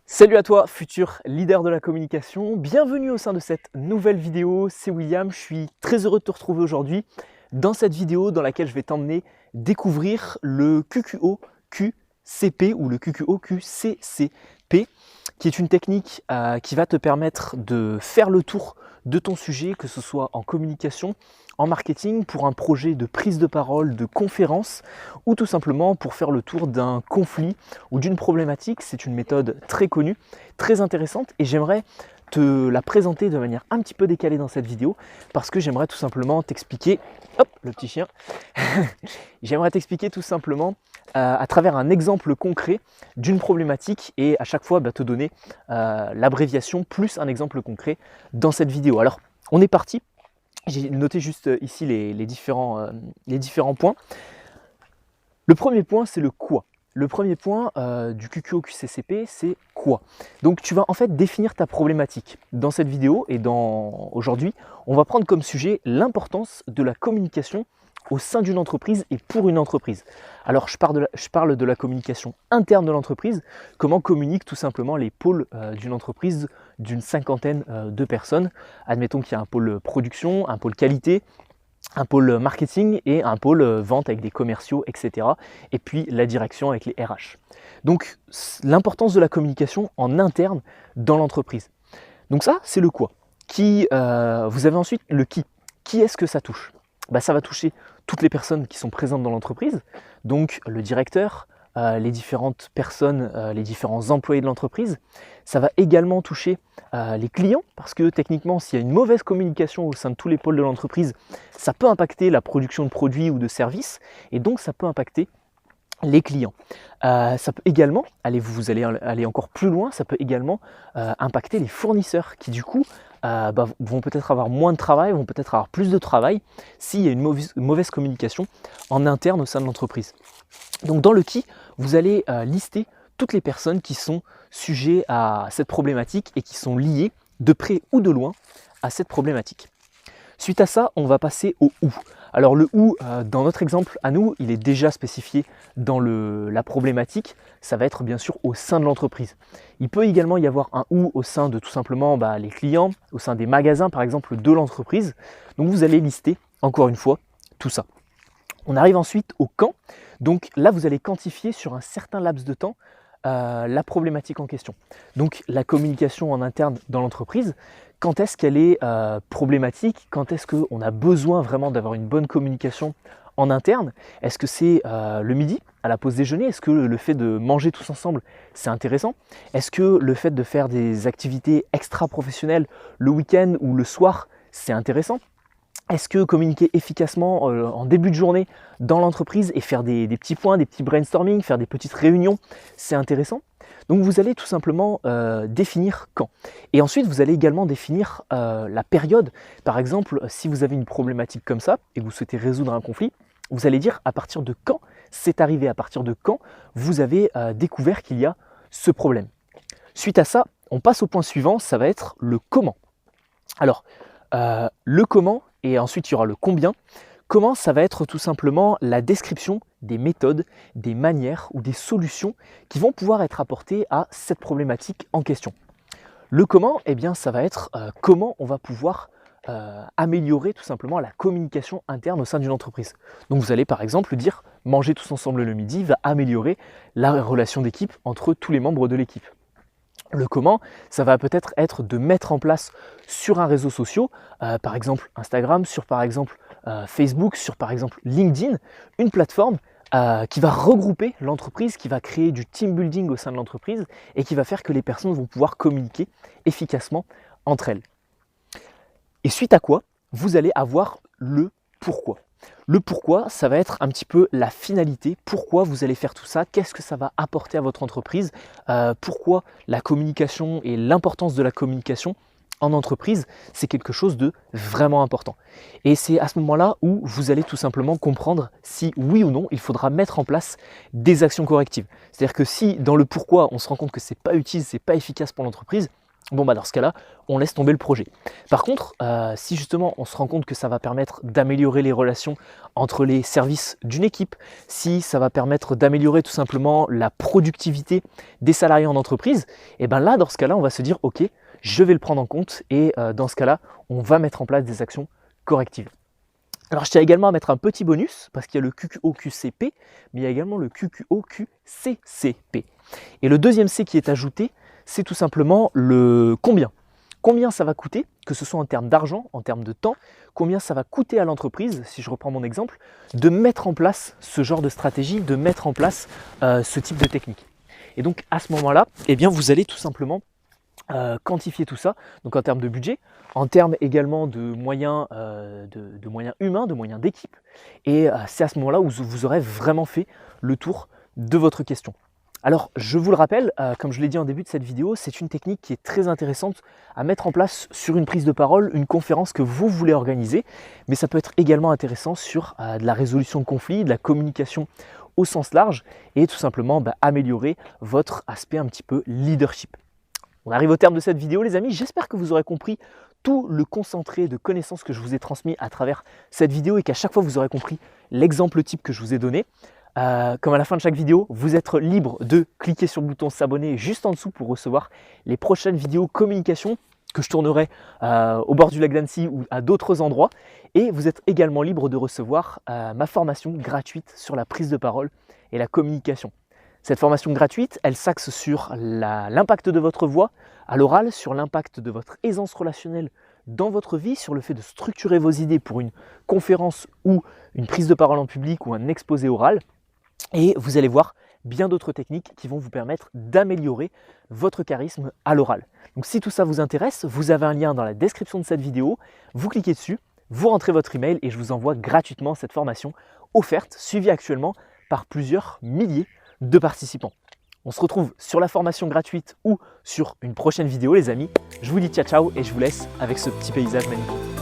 Salut à toi, futur leader de la communication. Bienvenue au sein de cette nouvelle vidéo. C'est William, je suis très heureux de te retrouver aujourd'hui dans cette vidéo dans laquelle je vais t'emmener découvrir le QQO QCP ou le QQO QCCP, qui est une technique qui va te permettre de faire le tour de ton sujet, que ce soit en communication, en marketing, pour un projet de prise de parole, de conférence, ou tout simplement pour faire le tour d'un conflit ou d'une problématique. C'est une méthode très connue, très intéressante, et j'aimerais te la présenter de manière un petit peu décalée dans cette vidéo, parce que j'aimerais tout simplement t'expliquer, hop, le petit chien, j'aimerais t'expliquer tout simplement à travers un exemple concret d'une problématique, et à chaque fois te donner l'abréviation plus un exemple concret dans cette vidéo. Alors, on est parti. J'ai noté juste ici les différents points. Le premier point, c'est le quoi. Le premier point du QQO-QCCP, c'est quoi. Donc tu vas en fait définir ta problématique. Dans cette vidéo et aujourd'hui, on va prendre comme sujet l'importance de la communication au sein d'une entreprise et pour une entreprise. Alors je parle de la communication interne de l'entreprise, comment communiquent tout simplement les pôles d'une entreprise d'une cinquantaine de personnes. Admettons qu'il y a un pôle production, un pôle qualité, un pôle marketing et un pôle vente avec des commerciaux, etc. Et puis la direction avec les RH. Donc l'importance de la communication en interne dans l'entreprise. Donc ça, c'est le quoi. Vous avez ensuite le qui. Qui est-ce que ça touche ? Ça va toucher toutes les personnes qui sont présentes dans l'entreprise, donc le directeur, les différentes personnes, les différents employés de l'entreprise. Ça va également toucher les clients, parce que techniquement, s'il y a une mauvaise communication au sein de tous les pôles de l'entreprise, ça peut impacter la production de produits ou de services, et donc ça peut impacter les clients. Ça peut également, vous allez aller encore plus loin, ça peut également impacter les fournisseurs qui du coup vont peut-être avoir moins de travail, vont peut-être avoir plus de travail s'il y a une mauvaise communication en interne au sein de l'entreprise. Donc dans le qui, vous allez lister toutes les personnes qui sont sujets à cette problématique et qui sont liées de près ou de loin à cette problématique. Suite à ça, on va passer au où. Alors le où, dans notre exemple à nous, il est déjà spécifié dans la problématique. Ça va être bien sûr au sein de l'entreprise. Il peut également y avoir un où au sein de tout simplement les clients, au sein des magasins par exemple de l'entreprise. Donc vous allez lister encore une fois tout ça. On arrive ensuite au quand. Donc là, vous allez quantifier sur un certain laps de temps la problématique en question. Donc la communication en interne dans l'entreprise, quand est-ce qu'elle est problématique? Quand est-ce qu'on a besoin vraiment d'avoir une bonne communication en interne? Est-ce que c'est le midi, à la pause déjeuner? Est-ce que le fait de manger tous ensemble, c'est intéressant? Est-ce que le fait de faire des activités extra-professionnelles le week-end ou le soir, c'est intéressant? Est-ce que communiquer efficacement en début de journée dans l'entreprise et faire des petits points, des petits brainstorming, faire des petites réunions, c'est intéressant? Donc vous allez tout simplement définir quand. Et ensuite, vous allez également définir la période. Par exemple, si vous avez une problématique comme ça et que vous souhaitez résoudre un conflit, vous allez dire à partir de quand c'est arrivé, à partir de quand vous avez découvert qu'il y a ce problème. Suite à ça, on passe au point suivant, ça va être le comment. Alors, le comment, et ensuite il y aura le combien. Comment, ça va être tout simplement la description des méthodes, des manières ou des solutions qui vont pouvoir être apportées à cette problématique en question. Le comment, ça va être comment on va pouvoir améliorer tout simplement la communication interne au sein d'une entreprise. Donc vous allez par exemple dire manger tous ensemble le midi va améliorer la relation d'équipe entre tous les membres de l'équipe. Le comment, ça va peut-être être de mettre en place sur un réseau social, par exemple Instagram, sur par exemple Facebook, sur par exemple LinkedIn, une plateforme qui va regrouper l'entreprise, qui va créer du team building au sein de l'entreprise et qui va faire que les personnes vont pouvoir communiquer efficacement entre elles. Et suite à quoi, vous allez avoir le pourquoi. Le pourquoi, ça va être un petit peu la finalité, pourquoi vous allez faire tout ça, qu'est-ce que ça va apporter à votre entreprise, pourquoi la communication et l'importance de la communication en entreprise, c'est quelque chose de vraiment important. Et c'est à ce moment-là où vous allez tout simplement comprendre si oui ou non il faudra mettre en place des actions correctives. C'est-à-dire que si dans le pourquoi on se rend compte que c'est pas utile, c'est pas efficace pour l'entreprise, bon bah dans ce cas-là, on laisse tomber le projet. Par contre, si justement on se rend compte que ça va permettre d'améliorer les relations entre les services d'une équipe, si ça va permettre d'améliorer tout simplement la productivité des salariés en entreprise, et bien là, dans ce cas-là, on va se dire ok, je vais le prendre en compte et dans ce cas-là, on va mettre en place des actions correctives. Alors je tiens également à mettre un petit bonus parce qu'il y a le QQOQCP, mais il y a également le QQOQCCP. Et le deuxième C qui est ajouté, c'est tout simplement le combien. Combien ça va coûter, que ce soit en termes d'argent, en termes de temps, combien ça va coûter à l'entreprise, si je reprends mon exemple, de mettre en place ce genre de stratégie, de mettre en place ce type de technique. Et donc à ce moment-là, eh bien, vous allez tout simplement quantifier tout ça, donc en termes de budget, en termes également de moyens, de moyens humains, de moyens d'équipe, et c'est à ce moment-là où vous aurez vraiment fait le tour de votre question. Alors je vous le rappelle, comme je l'ai dit en début de cette vidéo, c'est une technique qui est très intéressante à mettre en place sur une prise de parole, une conférence que vous voulez organiser, mais ça peut être également intéressant sur de la résolution de conflits, de la communication au sens large, et tout simplement améliorer votre aspect un petit peu leadership. On arrive au terme de cette vidéo les amis, j'espère que vous aurez compris tout le concentré de connaissances que je vous ai transmis à travers cette vidéo et qu'à chaque fois vous aurez compris l'exemple type que je vous ai donné. Comme à la fin de chaque vidéo, vous êtes libre de cliquer sur le bouton s'abonner juste en dessous pour recevoir les prochaines vidéos communication que je tournerai au bord du lac d'Annecy ou à d'autres endroits. Et vous êtes également libre de recevoir ma formation gratuite sur la prise de parole et la communication. Cette formation gratuite, elle s'axe sur l'impact de votre voix à l'oral, sur l'impact de votre aisance relationnelle dans votre vie, sur le fait de structurer vos idées pour une conférence ou une prise de parole en public ou un exposé oral. Et vous allez voir bien d'autres techniques qui vont vous permettre d'améliorer votre charisme à l'oral. Donc si tout ça vous intéresse, vous avez un lien dans la description de cette vidéo, vous cliquez dessus, vous rentrez votre email et je vous envoie gratuitement cette formation offerte, suivie actuellement par plusieurs milliers de participants. On se retrouve sur la formation gratuite ou sur une prochaine vidéo les amis. Je vous dis ciao ciao et je vous laisse avec ce petit paysage magnifique.